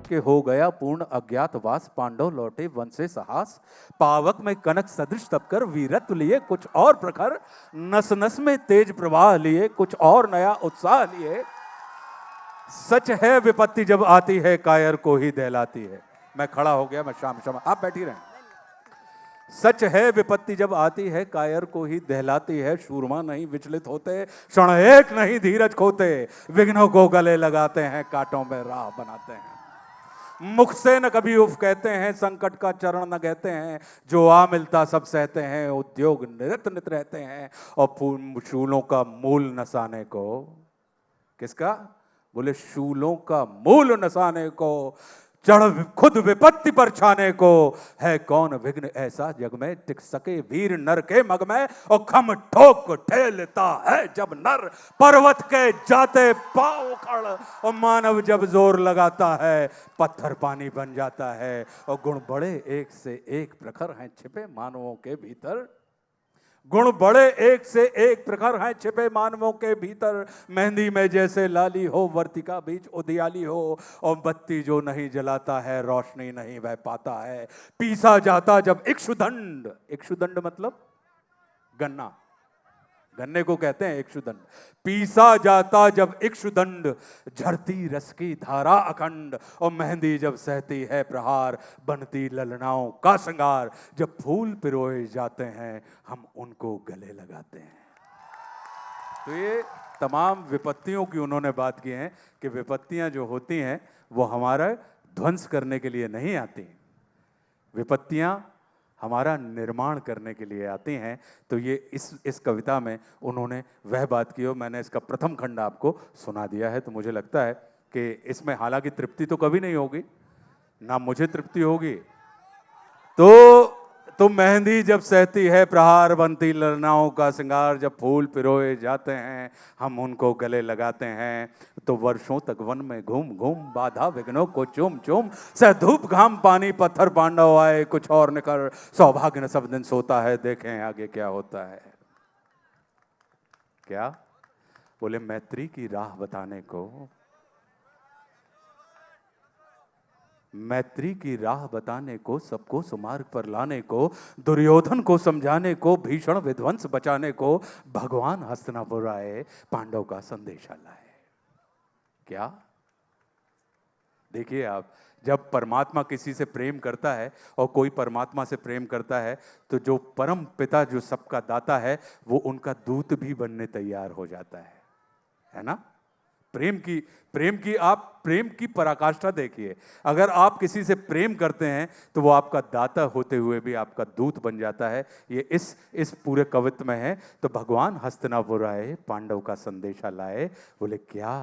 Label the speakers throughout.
Speaker 1: के हो गया पूर्ण अज्ञातवास, पांडव लौटे वन से साहस, पावक में कनक सदृश तपकर वीरत्व लिए कुछ और प्रखर, नस नस में तेज प्रवाह लिए कुछ और नया उत्साह लिए। सच है विपत्ति जब आती है कायर को ही दहलाती है। मैं खड़ा हो गया, मैं शाम आप बैठी रहें। सच है विपत्ति जब आती है कायर को ही दहलाती है, शूरमा नहीं विचलित होते, क्षण एक नहीं धीरज खोते, विघ्नों को गले लगाते हैं, कांटों में राह बनाते हैं। मुख से न कभी उफ कहते हैं, संकट का चरण न कहते हैं, जो आ मिलता सब सहते हैं, उद्योग निरत नित रहते हैं। और शूलों का मूल नसाने को, किसका? बोले शूलों का मूल नसाने को, चढ़ खुद विपत्ति पर छाने को, है कौन विघ्न ऐसा जग में टिक सके वीर नर के मग में। और खम ठोक ठेलता है जब नर पर्वत के जाते पांव उखड़, और मानव जब जोर लगाता है पत्थर पानी बन जाता है। और गुण बड़े एक से एक प्रखर हैं छिपे मानवों के भीतर, गुण बड़े एक से एक प्रखर हैं छिपे मानवों के भीतर। मेहंदी में जैसे लाली हो, वर्तिका बीच उदियाली हो, और बत्ती जो नहीं जलाता है रोशनी नहीं वह पाता है। पीसा जाता जब इक्षुदंड, इक्षुदंड मतलब गन्ना, गन्ने को कहते हैं इक्षुदंड। पीसा जाता जब इक्षुदंड, झरती रस की धारा अखंड, और मेहंदी जब सहती है प्रहार, बनती ललनाओं का श्रृंगार। जब फूल पिरोए जाते हैं हम उनको गले लगाते हैं। तो ये तमाम विपत्तियों की उन्होंने बात की है कि विपत्तियां जो होती हैं वो हमारा ध्वंस करने के लिए नहीं आती, विपत्तियां हमारा निर्माण करने के लिए आती हैं। तो ये इस कविता में उन्होंने वह बात की और मैंने इसका प्रथम खंड आपको सुना दिया है। तो मुझे लगता है कि इसमें हालांकि तृप्ति तो कभी नहीं होगी, ना मुझे तृप्ति होगी। तो मेहंदी जब सहती है प्रहार, बनती ललनाओं का श्रृंगार, जब फूल पिरोए जाते हैं हम उनको गले लगाते हैं। तो वर्षों तक वन में घूम घूम बाधा विघ्नों को चूम चूम, सह धूप घाम पानी पत्थर पांडव आए कुछ और निकर, सौभाग्य न सब दिन सोता है देखें आगे क्या होता है। क्या बोले? मैत्री की राह बताने को, मैत्री की राह बताने को, सबको सुमार्ग पर लाने को, दुर्योधन को समझाने को, भीषण विध्वंस बचाने को, भगवान हस्तिनापुर आए पांडव का संदेशा लाए। क्या देखिए आप, जब परमात्मा किसी से प्रेम करता है और कोई परमात्मा से प्रेम करता है तो जो परम पिता जो सबका दाता है वो उनका दूत भी बनने तैयार हो जाता है ना। प्रेम की पराकाष्ठा देखिए। अगर आप किसी से प्रेम करते हैं तो वो आपका दाता होते हुए भी आपका दूत बन जाता है। ये इस पूरे कवित्व में है। तो भगवान हस्तिनापुर आए पांडव का संदेशा लाए। बोले क्या?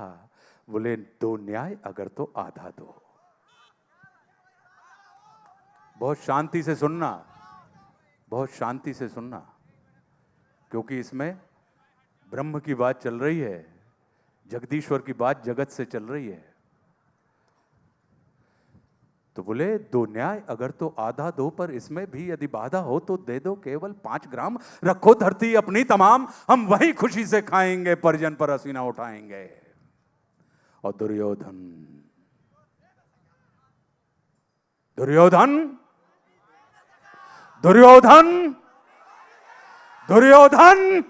Speaker 1: बोले दो न्याय अगर तो आधा दो। बहुत शांति से सुनना, बहुत शांति से सुनना, क्योंकि इसमें ब्रह्म की बात चल रही है, जगदीश्वर की बात जगत से चल रही है। तो बोले दो न्याय अगर तो आधा दो, पर इसमें भी यदि बाधा हो तो दे दो केवल 5 ग्राम। रखो धरती अपनी तमाम, हम वही खुशी से खाएंगे, परिजन पर हसीना उठाएंगे। और दुर्योधन दुर्योधन दुर्योधन दुर्योधन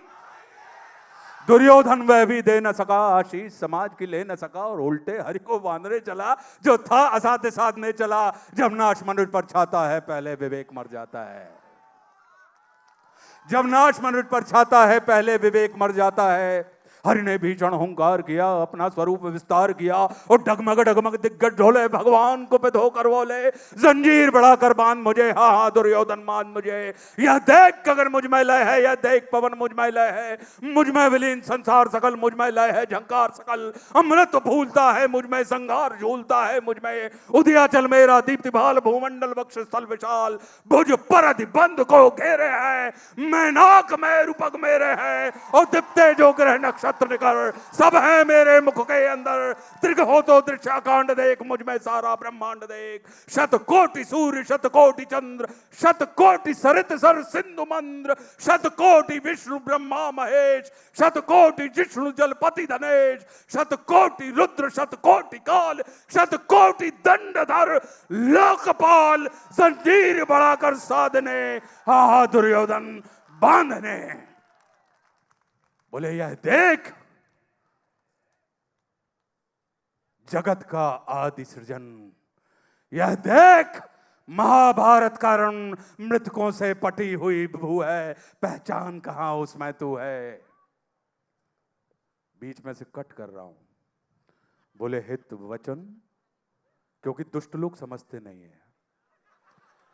Speaker 1: दुर्योधन वह भी दे न सका आशीष, समाज की ले न सका, और उल्टे हरि को बांधने चला। जो था असाध्य साधने चला, जब नाश मनुष्य पर छाता है पहले विवेक मर जाता है। जब नाश मनुष्य पर छाता है पहले विवेक मर जाता है। हरि ने भीषण हुंकार किया, अपना स्वरूप विस्तार किया, और डगमग डगमग दिग्गज ढोले भगवान को धोकर बोले, जंजीर बढ़ाकर बांध मुझे, हा हा दुर्योधन मान मुझे। यह देख अगर मुझ में लय है, यह देख पवन मुझ में लय है, मुझ में विलीन संसार सकल, मुझ में लय है झंकार सकल। अमृत फूलता है मुझ में, संगार झूलता है मुझ में, उदयाचल मेरा दीप्ति भाल, भूमंडल वक्ष स्थल विशाल। भुज परधि बंद को घेरे है, मैनाक में रूपक मेरे है, और दीप्ते जो ग्रह नक्षत्र नक्षत्र निकर, सब है मेरे मुख के अंदर। दीर्घ हो तो दृश्याकांड देख, मुझ में सारा ब्रह्मांड देख। शत कोटि सूर्य शत कोटि चंद्र, शत कोटि सरित सर सिंधु मंद्र, शत कोटि विष्णु ब्रह्मा महेश, शत कोटि जिष्णु जलपति धनेश, शत कोटि रुद्र शत कोटि काल, शत कोटि दंडधर लोकपाल। जंजीर बढ़ाकर साधने, हा दुर्योधन बांधने। बोले यह देख जगत का आदि सृजन, यह देख महाभारत का रण मृतकों से पटी हुई भू है, पहचान कहां उसमें तू है। बीच में से कट कर रहा हूं। बोले हित वचन, क्योंकि दुष्ट लोग समझते नहीं है,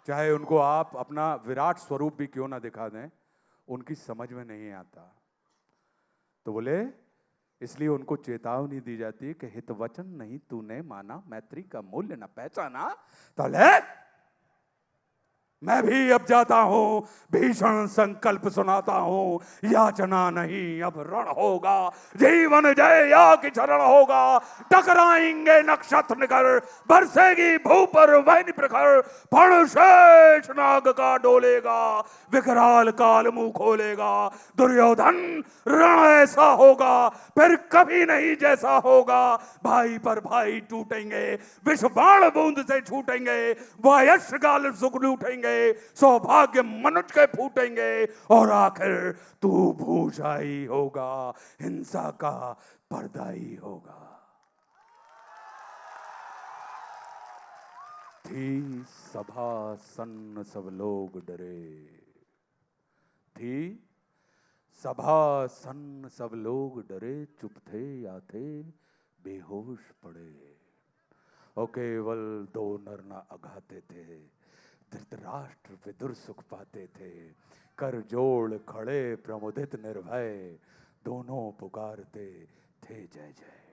Speaker 1: चाहे उनको आप अपना विराट स्वरूप भी क्यों ना दिखा दें, उनकी समझ में नहीं आता। तो बोले इसलिए उनको चेतावनी दी जाती है कि हित वचन नहीं तूने माना, मैत्री का मूल्य न पहचाना, तो ले मैं भी अब जाता हूं, भीषण संकल्प सुनाता हूं। याचना नहीं अब रण होगा, जीवन जय या कि चरण होगा। टकराएंगे नक्षत्र निकर, बरसेगी भू पर वैन प्रखर। फण शेष नाग का डोलेगा, विकराल काल मुंह खोलेगा। दुर्योधन रण ऐसा होगा फिर कभी नहीं जैसा होगा। भाई पर भाई टूटेंगे, विष बाण बूंद से छूटेंगे। वायश गाल सुख लूटेंगे, सौभाग्य मनुष्य के फूटेंगे। और आखिर तू भूषाई होगा, हिंसा का पर्दाई होगा। थी सभा सन्न सब लोग डरे, थी सभा सन्न सब लोग डरे। चुप थे या थे बेहोश पड़े, और केवल दो नर न अघाते थे। धृतराष्ट्र विदुर सुख पाते थे, कर जोड़ खड़े प्रमुदित निर्भय। दोनों पुकारते थे जय जय।